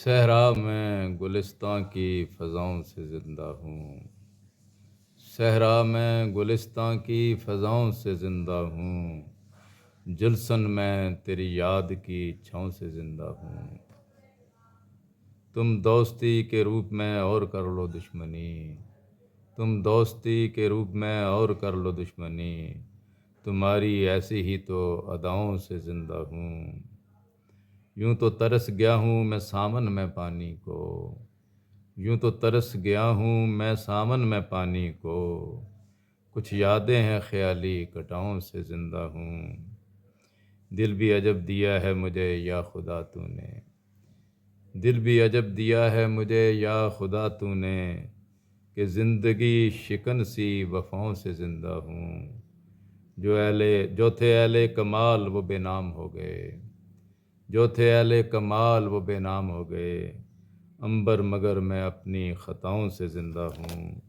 صحرا میں گلستاں کی فضاؤں سے زندہ ہوں، صحرا میں گلستاں کی فضاؤں سے زندہ ہوں، جلسن میں تیری یاد کی چھاؤں سے زندہ ہوں۔ تم دوستی کے روپ میں اور کر لو دشمنی، تم دوستی کے روپ میں اور کر لو دشمنی، تمہاری ایسی ہی تو اداؤں سے زندہ ہوں۔ یوں تو ترس گیا ہوں میں سامن میں پانی کو، یوں تو ترس گیا ہوں میں سامن میں پانی کو، کچھ یادیں ہیں خیالی کٹاؤں سے زندہ ہوں۔ دل بھی عجب دیا ہے مجھے یا خدا تو نے، دل بھی عجب دیا ہے مجھے یا خدا تو نے، کہ زندگی شکن سی وفاؤں سے زندہ ہوں۔ جو تھے اہل کمال وہ بے نام ہو گئے، جو تھے اہل کمال وہ بے نام ہو گئے، عنبر مگر میں اپنی خطاؤں سے زندہ ہوں۔